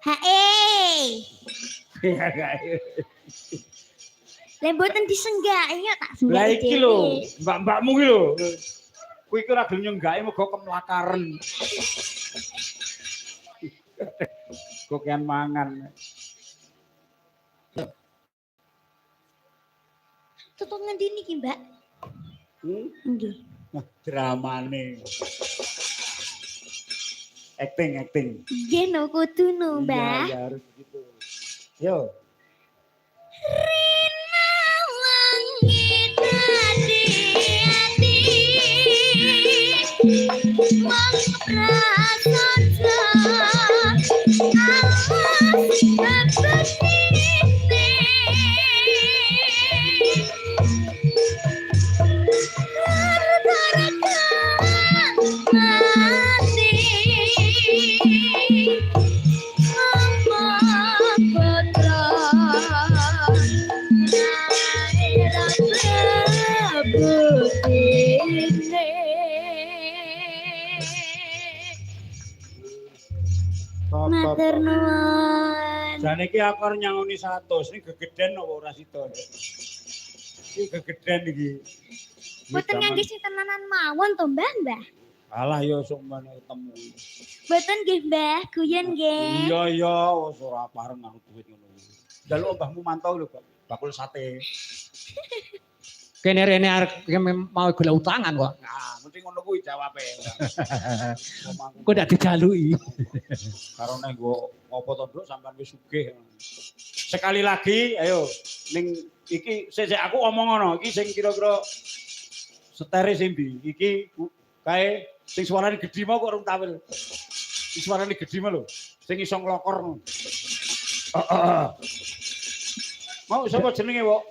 Hae. Iya gak. Lah mboten disenggaki ya tak senggaki. Lah iki lho, mbak-mbakmu iki lho. Kuwi iki ora gelem nyenggaki muga kemlakaren. Kok kian mangan. Tutuk ngendi niki, Mbak? Nggih. Nah, dramane. Acting. Nggih no kudu no, Mbak. Iya, harus begitu. Yo. Rina wangi tadi ati merasa matur nuwun. Jane iki aku arep nyangoni 100, iki gegeden apa ora sida. Iki gegeden iki. Mboten ngangge sing tenanan mawon to, Mbah? Alah ya sok meneh ketemu. Mboten nggih, Mbah, guyon nggih. Iya, wis ora pareng aku duit ngono. Jaluk mbahmu mantau lho, bakul sate. Kene rene arep mau golek utangan kok. Nah, mesti ngono kuwi jawabe. Kok ndak dijaluki. Karo nek nggo apa to, Nduk, sampean wis sugih. Sekali lagi, ayo ning iki sik aku omong ngono, iki sing kira-kira setere sing ndi? Iki kae sing suarane gedhi mau kok urung tampil. Sing suarane gedhi mau lho, sing iso nglokor. Mau sapa jenenge, Wok?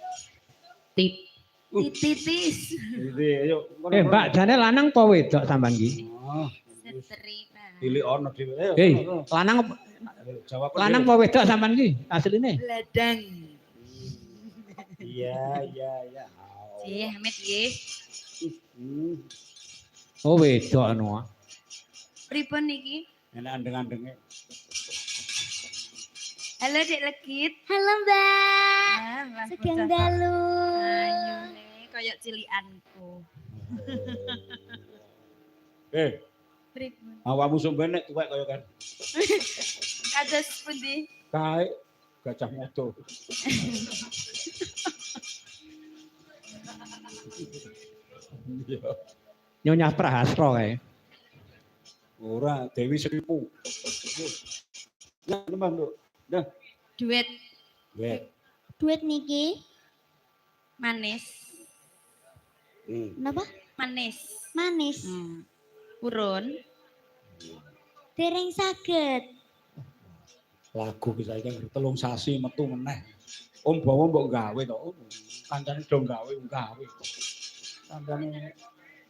Titis. Ayo. Mbak, jane lanang apa wedok sampean iki? Seteri, Pak. Pilih ono dhewe. Ayo. Hei, lanang Jawab. lanang apa wedok sampean iki asline? Ladang. Iya. Nggih, Hamid nggih. Oh, wedok anu. Pripun niki? Enak andeng-andenge. Halo Dek Legit. Halo Mbak. Sugeng dalu. Ayo nih, koyok cilianku. Pripun? Awakmu sumpene tuwek kaya kan. Kados pundi? Kae gajah moto. Nyonya Prahastra kae. Ora, Dewi Seripu. Nah, teman Nduk. Nah, Duet. Duet niki manis. Napa? Manis. Purun. Dereng saged. Lagu ki saiki telung sasi metu meneh. Om bawa mbok gawe to. Kancane do gawe. Kancane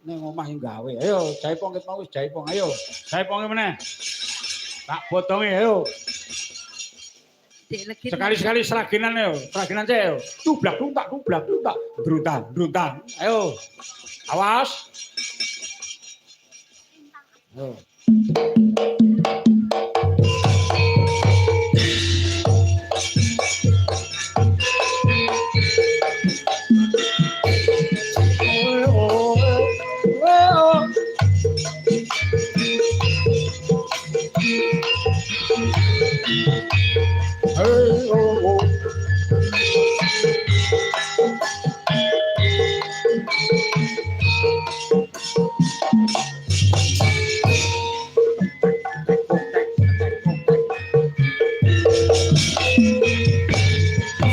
ning omah gawe. Ayo, jaipong ket mau wis jaipong. Ayo, jaiponge meneh. Tak botonge ayo. Sekali-sekali seraginan ayo. Seraginan sik ayo. Tublak. Druntan. Ayo. Awas. Ayo.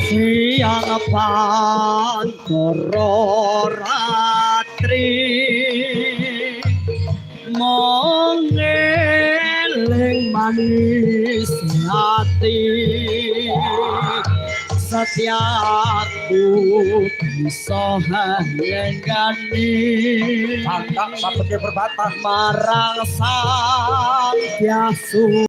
Siang pantoro ratri mongeling manis hati setiaku bisa lenggani Santak sabeke berbatang marang sang biasu